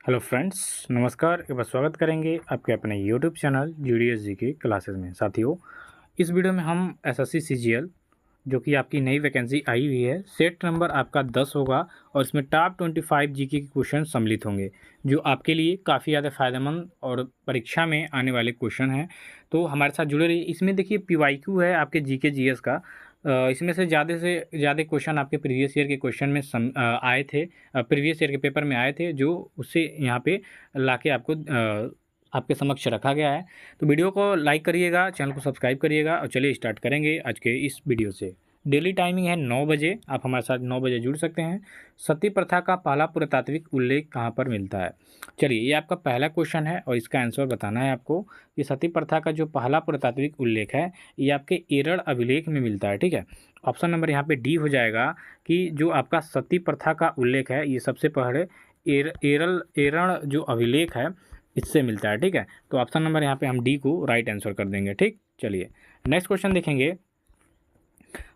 Hello friends, नमस्कार। एक बार स्वागत करेंगे आपके अपने यूट्यूब चैनल जीडीएस जी के क्लासेस में। साथियों, इस वीडियो में हम एसएससी सीजीएल जो कि आपकी नई वैकेंसी आई हुई है, सेट नंबर आपका 10 होगा और इसमें टॉप 25 जीके के क्वेश्चन सम्मिलित होंगे जो आपके लिए काफ़ी ज़्यादा फायदेमंद और परीक्षा में आने वाले क्वेश्चन हैं। तो हमारे साथ जुड़े रहिए। इसमें देखिए पीवाईक्यू है आपके जीके जीएस का। इसमें से ज़्यादा क्वेश्चन आपके प्रीवियस ईयर के क्वेश्चन में आए थे, प्रीवियस ईयर के पेपर में आए थे, जो उससे यहाँ पे लाके आपको आपके समक्ष रखा गया है। तो वीडियो को लाइक करिएगा, चैनल को सब्सक्राइब करिएगा और चलिए स्टार्ट करेंगे आज के इस वीडियो से। डेली टाइमिंग है 9 बजे, आप हमारे साथ 9 बजे जुड़ सकते हैं। सती प्रथा का पहला पुरातात्विक उल्लेख कहाँ पर मिलता है? चलिए, ये आपका पहला क्वेश्चन है और इसका आंसर बताना है आपको कि सती प्रथा का जो पहला पुरातात्विक उल्लेख है ये आपके एरड़ अभिलेख में मिलता है। ठीक है, ऑप्शन नंबर यहाँ पे डी हो जाएगा कि जो आपका सती प्रथा का उल्लेख है ये सबसे पहले एरड़ जो अभिलेख है इससे मिलता है। ठीक है, तो ऑप्शन नंबर यहाँ पे हम डी को राइट आंसर कर देंगे। ठीक, चलिए नेक्स्ट क्वेश्चन देखेंगे।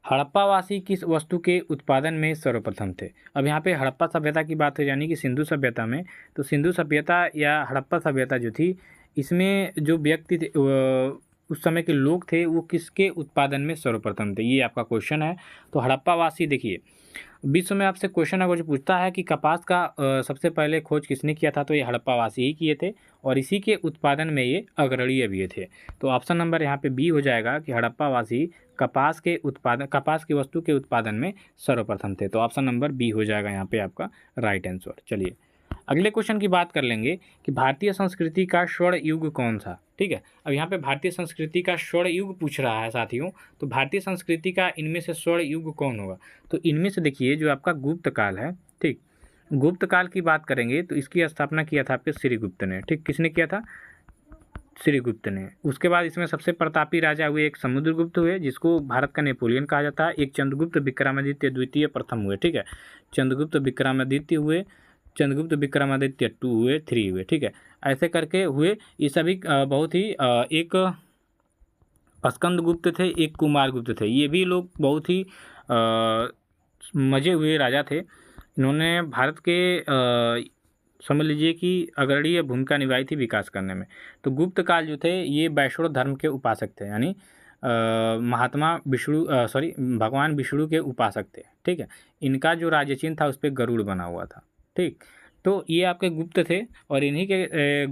हड़प्पावासी किस वस्तु के उत्पादन में सर्वप्रथम थे? अब यहाँ पे हड़प्पा सभ्यता की बात है, यानी कि सिंधु सभ्यता में। तो सिंधु सभ्यता या हड़प्पा सभ्यता जो थी, इसमें जो व्यक्ति थे उस समय के लोग थे वो किसके उत्पादन में सर्वप्रथम थे, ये आपका क्वेश्चन है। तो हड़प्पावासी देखिए, विश्व में आपसे क्वेश्चन अगर जो पूछता है कि कपास का सबसे पहले खोज किसने किया था, तो ये हड़प्पावासी ही किए थे और इसी के उत्पादन में ये अग्रणीय भी थे। तो ऑप्शन नंबर यहाँ पे बी हो जाएगा कि हड़प्पावासी कपास की वस्तु के उत्पादन में सर्वप्रथम थे। तो ऑप्शन नंबर बी हो जाएगा यहाँ पे आपका राइट आंसर। चलिए अगले क्वेश्चन की बात कर लेंगे कि भारतीय संस्कृति का स्वर्ण युग कौन था। ठीक है, अब यहाँ पे भारतीय संस्कृति का स्वर्ण युग पूछ रहा है साथियों। तो भारतीय संस्कृति का इनमें से स्वर्ण युग कौन होगा? तो इनमें से देखिए जो आपका गुप्त काल है। ठीक, गुप्त काल की बात करेंगे तो इसकी स्थापना किया था आपके श्रीगुप्त ने। ठीक, किसने किया था? श्रीगुप्त ने। उसके बाद इसमें सबसे प्रतापी राजा हुए एक समुद्रगुप्त हुए, जिसको भारत का नेपोलियन कहा जाता है। एक चंद्रगुप्त विक्रमादित्य द्वितीय प्रथम हुए। ठीक है, चंद्रगुप्त विक्रमादित्य हुए, चंद्रगुप्त विक्रमादित्य 2 हुए, 3 हुए। ठीक है, ऐसे करके हुए। ये सभी बहुत ही एक स्कंदगुप्त थे, एक कुमारगुप्त थे। ये भी लोग बहुत ही मजे हुए राजा थे। इन्होंने भारत के समझ लीजिए कि अग्रणीय भूमिका निभाई थी विकास करने में। तो गुप्त काल जो थे ये वैष्णव धर्म के उपासक थे, यानी भगवान विष्णु के उपासक थे। ठीक है, इनका जो राज्य चिन्ह था उस पर गरुड़ बना हुआ था। ठीक, तो ये आपके गुप्त थे और इन्हीं के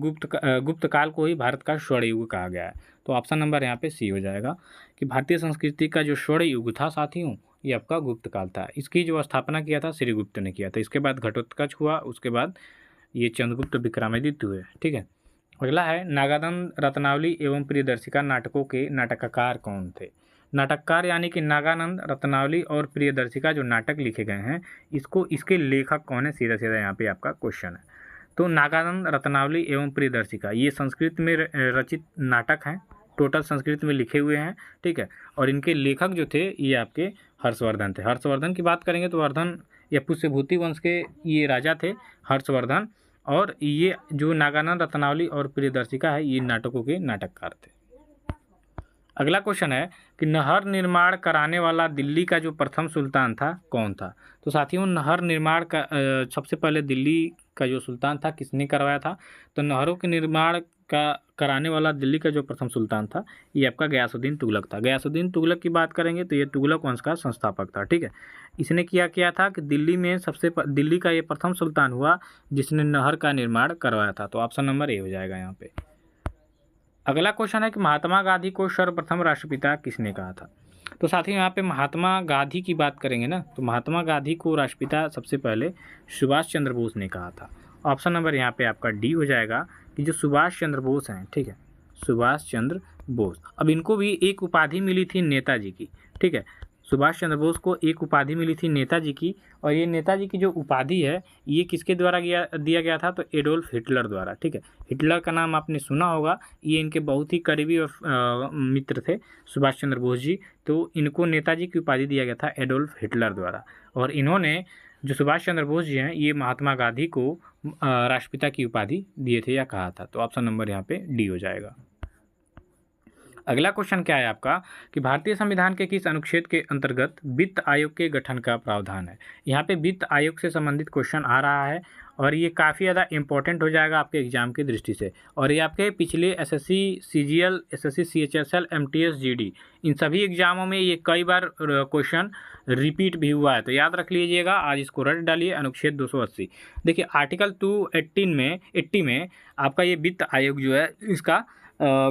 गुप्त काल को ही भारत का स्वर्ण युग कहा गया है। तो ऑप्शन नंबर यहाँ पे सी हो जाएगा कि भारतीय संस्कृति का जो स्वर्ण युग था साथियों ये आपका गुप्त काल था। इसकी जो स्थापना किया था श्रीगुप्त ने किया था। इसके बाद घटोत्कच हुआ, उसके बाद ये चंद्रगुप्त विक्रमादित्य हुए। ठीक है, अगला है नागानंद रत्नावली एवं प्रियदर्शिका नाटकों के नाटककार कौन थे? नाटककार यानी कि नागानंद रत्नावली और प्रियदर्शिका जो नाटक लिखे गए हैं इसके लेखक कौन है, सीधा सीधा यहाँ पे आपका क्वेश्चन है। तो नागानंद रत्नावली एवं प्रियदर्शिका ये संस्कृत में रचित नाटक हैं, टोटल संस्कृत में लिखे हुए हैं। ठीक है, और इनके लेखक जो थे ये आपके हर्षवर्धन थे। हर्षवर्धन की बात करेंगे तो वर्धन या पुष्यभूति वंश के ये राजा थे हर्षवर्धन, और ये जो नागानंद रत्नावली और प्रियदर्शिका है ये नाटकों के नाटककार थे। अगला क्वेश्चन है कि नहर निर्माण कराने वाला दिल्ली का जो प्रथम सुल्तान था कौन था? तो साथियों नहर निर्माण का सबसे पहले दिल्ली का जो सुल्तान था किसने करवाया था? तो नहरों के निर्माण का कराने वाला दिल्ली का जो प्रथम सुल्तान था ये आपका गयासुद्दीन तुगलक था। गयासुद्दीन तुगलक की बात करेंगे तो ये तुगलक वंश का संस्थापक था। ठीक है, इसने किया था कि दिल्ली में दिल्ली का ये प्रथम सुल्तान हुआ जिसने नहर का निर्माण करवाया था। तो ऑप्शन नंबर ए हो जाएगा यहाँ पे। अगला क्वेश्चन है कि महात्मा गांधी को सर्वप्रथम राष्ट्रपिता किसने कहा था? तो साथियों यहाँ पे महात्मा गांधी की बात करेंगे ना, तो महात्मा गांधी को राष्ट्रपिता सबसे पहले सुभाष चंद्र बोस ने कहा था। ऑप्शन नंबर यहाँ पे आपका डी हो जाएगा कि जो सुभाष चंद्र बोस हैं। ठीक है, सुभाष चंद्र बोस। अब इनको भी एक उपाधि मिली थी नेताजी की। ठीक है, सुभाष चंद्र बोस को एक उपाधि मिली थी नेताजी की, और ये नेताजी की जो उपाधि है ये किसके द्वारा दिया गया था? तो एडोल्फ हिटलर द्वारा। ठीक है, हिटलर का नाम आपने सुना होगा, ये इनके बहुत ही करीबी और मित्र थे सुभाष चंद्र बोस जी। तो इनको नेताजी की उपाधि दिया गया था एडोल्फ हिटलर द्वारा, और इन्होंने जो सुभाष चंद्र बोस जी हैं ये महात्मा गांधी को राष्ट्रपिता की उपाधि दिए थे या कहा था। तो ऑप्शन नंबर यहाँ पे डी हो जाएगा। अगला क्वेश्चन क्या है आपका कि भारतीय संविधान के किस अनुच्छेद के अंतर्गत वित्त आयोग के गठन का प्रावधान है? यहाँ पे वित्त आयोग से संबंधित क्वेश्चन आ रहा है और ये काफ़ी ज़्यादा इंपॉर्टेंट हो जाएगा आपके एग्जाम की दृष्टि से। और ये आपके पिछले SSC CGL, SSC CHSL, MTS GD, इन सभी एग्जामों में ये कई बार क्वेश्चन रिपीट भी हुआ है, तो याद रख लीजिएगा। आज इसको रट डालिए। अनुच्छेद 280 देखिए, आर्टिकल 218 में आपका ये वित्त आयोग जो है इसका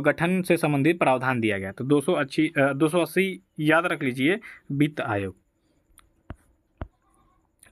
गठन से संबंधित प्रावधान दिया गया। तो 280 याद रख लीजिए, वित्त आयोग।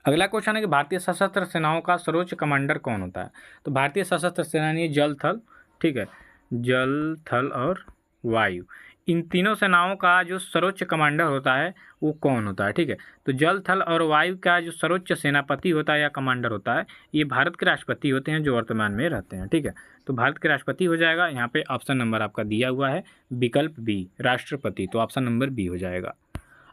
अगला क्वेश्चन है कि भारतीय सशस्त्र सेनाओं का सर्वोच्च कमांडर कौन होता है? तो भारतीय सशस्त्र सेना यानी जल थल, ठीक है, जल थल और वायु, इन तीनों सेनाओं का जो सर्वोच्च कमांडर होता है वो कौन होता है? ठीक है, तो जल थल और वायु का जो सर्वोच्च सेनापति होता है या कमांडर होता है, ये भारत के राष्ट्रपति होते हैं जो वर्तमान में रहते हैं। ठीक है, तो भारत के राष्ट्रपति हो जाएगा। यहाँ पे ऑप्शन नंबर आपका दिया हुआ है विकल्प बी, राष्ट्रपति, तो ऑप्शन नंबर बी हो जाएगा।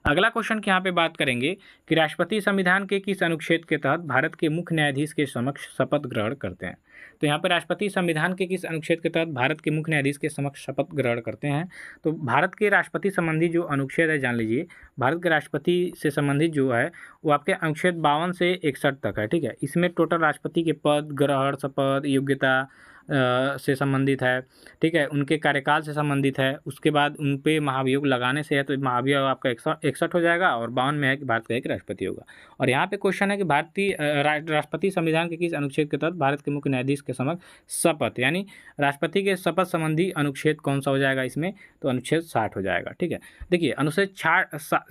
अगला क्वेश्चन की यहाँ पे बात करेंगे कि राष्ट्रपति संविधान के किस अनुच्छेद के तहत भारत के मुख्य न्यायाधीश के समक्ष शपथ ग्रहण करते हैं? तो यहाँ पे राष्ट्रपति संविधान के किस अनुच्छेद के तहत भारत के मुख्य न्यायाधीश के समक्ष शपथ ग्रहण करते हैं? तो भारत के राष्ट्रपति संबंधी जो अनुच्छेद है, जान लीजिए, भारत के राष्ट्रपति से संबंधित जो है वो आपके अनुच्छेद 52 से 61 तक है। ठीक है, इसमें टोटल राष्ट्रपति के पद, ग्रहण, शपथ, योग्यता से संबंधित है। ठीक है, उनके कार्यकाल से संबंधित है। उसके बाद उन पे महाभियोग लगाने से है, तो महाभियोग आपका 61 हो जाएगा। और 52 में है कि भारत का एक राष्ट्रपति होगा। और यहाँ पे क्वेश्चन है कि भारतीय राष्ट्रपति संविधान के किस अनुच्छेद के तहत भारत के मुख्य न्यायाधीश के समक्ष शपथ, यानी राष्ट्रपति के शपथ संबंधी अनुच्छेद कौन सा हो जाएगा इसमें? तो अनुच्छेद 60 हो जाएगा। ठीक है, देखिए अनुच्छेद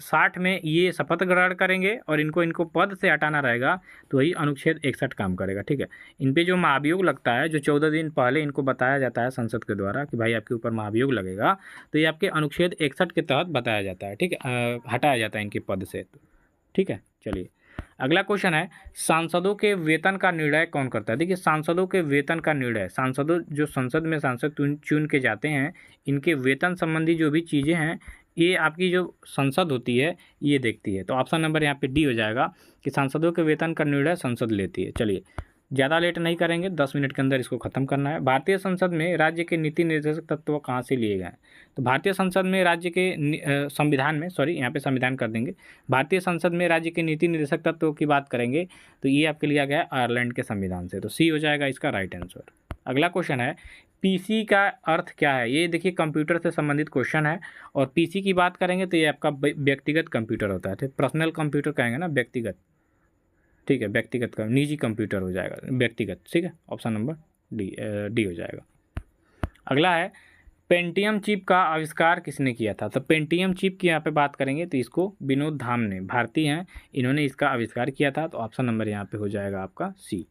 60 में ये शपथ ग्रहण करेंगे और इनको पद से हटाना रहेगा, तो वही अनुच्छेद 61 काम करेगा। ठीक है, इन पे जो महाभियोग लगता है, जो 14 दिन पहले इनको बताया जाता है संसद के द्वारा कि भाई आपके ऊपर महाभियोग लगेगा, तो ये आपके अनुच्छेद 61 के तहत बताया जाता है। ठीक है, हटाया जाता है इनके पद से। ठीक है, चलिए अगला क्वेश्चन है, सांसदों के वेतन का निर्णय कौन करता है? देखिए, सांसदों के वेतन का निर्णय, सांसदों जो संसद में सांसद चुन के जाते हैं, इनके वेतन संबंधी जो भी चीज़ें हैं ये आपकी जो संसद होती है ये देखती है। तो ऑप्शन नंबर यहाँ पे डी हो जाएगा कि सांसदों के वेतन का निर्णय संसद लेती है। चलिए ज़्यादा लेट नहीं करेंगे, 10 मिनट के अंदर इसको खत्म करना है। भारतीय संसद में राज्य के नीति निर्देशक तत्व कहाँ से लिए गए हैं? तो भारतीय संसद में राज्य के संविधान में, सॉरी यहाँ पे संविधान कर देंगे, भारतीय संसद में राज्य के नीति निर्देशक तत्वों की बात करेंगे तो ये आपके लिया गया आयरलैंड के संविधान से। तो सी हो जाएगा इसका राइट आंसर। अगला क्वेश्चन है, पीसी का अर्थ क्या है? ये देखिए कंप्यूटर से संबंधित क्वेश्चन है। और पीसी की बात करेंगे तो ये आपका व्यक्तिगत कंप्यूटर होता है। पर्सनल कंप्यूटर कहेंगे ना, व्यक्तिगत। ठीक है, व्यक्तिगत का निजी कंप्यूटर हो जाएगा, व्यक्तिगत। ठीक है, ऑप्शन नंबर डी हो जाएगा। अगला है, पेंटियम चिप का आविष्कार किसने किया था? तो पेंटियम चिप की यहाँ पे बात करेंगे तो इसको विनोद धाम ने, भारतीय हैं, इन्होंने इसका आविष्कार किया था। तो ऑप्शन नंबर यहाँ पे हो जाएगा आपका सी।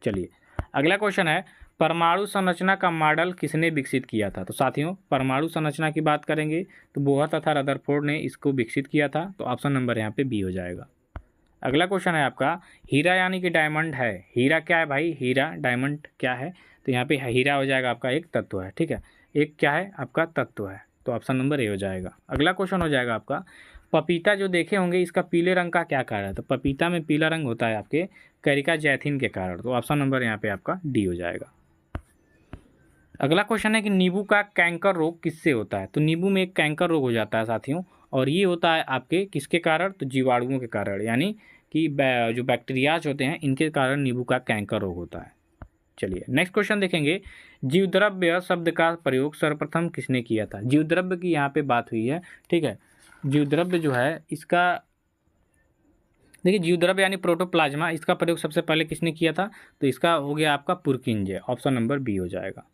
चलिए अगला क्वेश्चन है, परमाणु संरचना का मॉडल किसने विकसित किया था? तो साथियों, परमाणु संरचना की बात करेंगे तो बोहर तथा रदरफोर्ड ने इसको विकसित किया था। तो ऑप्शन नंबर यहाँ पे बी हो जाएगा। अगला क्वेश्चन है आपका, हीरा यानी कि डायमंड है, हीरा क्या है भाई? हीरा, डायमंड क्या है? तो यहाँ पे हीरा हो जाएगा आपका एक तत्व है। ठीक है, एक क्या है आपका तत्व है। तो ऑप्शन नंबर ए हो जाएगा। अगला क्वेश्चन हो जाएगा आपका, पपीता जो देखे होंगे इसका पीले रंग का क्या कारण है? तो पपीता में पीला रंग होता है आपके कैरिका जैथिन के कारण। तो ऑप्शन नंबर यहाँ पे आपका डी हो जाएगा। अगला क्वेश्चन है कि नींबू का कैंकर रोग किससे होता है? तो नींबू में एक कैंकर रोग हो जाता है साथियों, और ये होता है आपके किसके कारण? तो जीवाणुओं के कारण, यानी कि जो बैक्टीरियाज होते हैं इनके कारण नींबू का कैंकर रोग होता है। चलिए नेक्स्ट क्वेश्चन देखेंगे, जीवद्रव्य शब्द का प्रयोग सर्वप्रथम किसने किया था? जीवद्रव्य की यहाँ पे बात हुई है। ठीक है, जीवद्रव्य जो है इसका, देखिए जीवद्रव्य यानी प्रोटोप्लाज्मा, इसका प्रयोग सबसे पहले किसने किया था? तो इसका हो गया आपका पुरकिंजे। ऑप्शन नंबर बी हो जाएगा।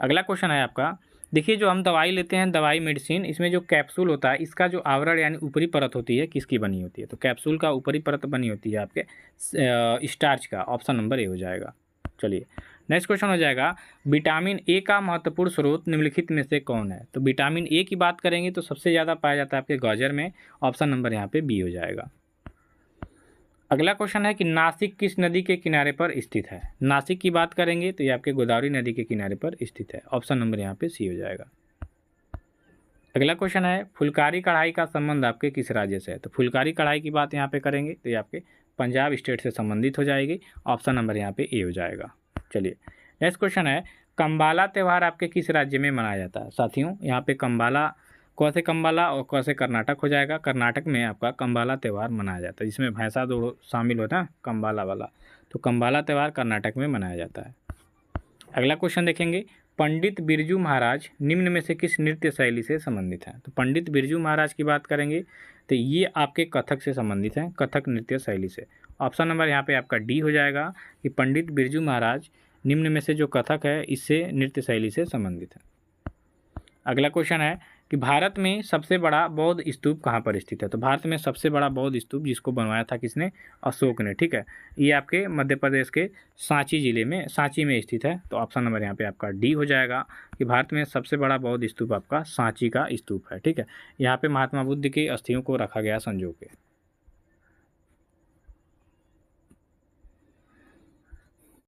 अगला क्वेश्चन है आपका, देखिए जो हम दवाई लेते हैं, दवाई मेडिसिन, इसमें जो कैप्सूल होता है इसका जो आवरण यानी ऊपरी परत होती है किसकी बनी होती है? तो कैप्सूल का ऊपरी परत बनी होती है आपके स्टार्च का। ऑप्शन नंबर ए हो जाएगा। चलिए नेक्स्ट क्वेश्चन हो जाएगा, विटामिन ए का महत्वपूर्ण स्रोत निम्नलिखित में से कौन है? तो विटामिन ए की बात करेंगे तो सबसे ज़्यादा पाया जाता है आपके गाजर में। ऑप्शन नंबर यहाँ पे बी हो जाएगा। अगला क्वेश्चन है कि नासिक किस नदी के किनारे पर स्थित है? नासिक की बात करेंगे तो ये आपके गोदावरी नदी के किनारे पर स्थित है। ऑप्शन नंबर यहाँ पे सी हो जाएगा। अगला क्वेश्चन है, फुलकारी कढ़ाई का संबंध आपके किस राज्य से है? तो फुलकारी कढ़ाई की बात यहाँ पे करेंगे तो ये आपके पंजाब स्टेट से संबंधित हो जाएगी। ऑप्शन नंबर यहाँ पे ए हो जाएगा। चलिए नेक्स्ट क्वेश्चन है, कम्बाला त्यौहार आपके किस राज्य में मनाया जाता है? साथियों यहाँ पे कम्बाला, कौसे कम्बाला और कौसे कर्नाटक हो जाएगा। कर्नाटक में आपका कम्बाला त्यौहार मनाया जाता है, जिसमें भैंसा दौड़ शामिल होता है कम्बाला वाला। तो कंबाला त्यौहार कर्नाटक में मनाया जाता है। अगला क्वेश्चन देखेंगे, पंडित बिरजू महाराज निम्न में से किस नृत्य शैली से संबंधित हैं? तो पंडित बिरजू महाराज की बात करेंगे तो ये आपके कथक से संबंधित हैं, कथक नृत्य शैली से। ऑप्शन नंबर यहाँ पे आपका डी हो जाएगा कि पंडित बिरजू महाराज निम्न में से जो कथक है इससे नृत्य शैली से संबंधित है। अगला क्वेश्चन है कि भारत में सबसे बड़ा बौद्ध स्तूप कहाँ पर स्थित है? तो भारत में सबसे बड़ा बौद्ध स्तूप जिसको बनवाया था किसने? अशोक ने, ठीक है। ये आपके मध्य प्रदेश के सांची जिले में, सांची में स्थित है। तो ऑप्शन नंबर यहाँ पे आपका डी हो जाएगा कि भारत में सबसे बड़ा बौद्ध स्तूप आपका सांची का स्तूप है, ठीक है। यहाँ पे महात्मा बुद्ध की अस्थियों को रखा गया संजो के।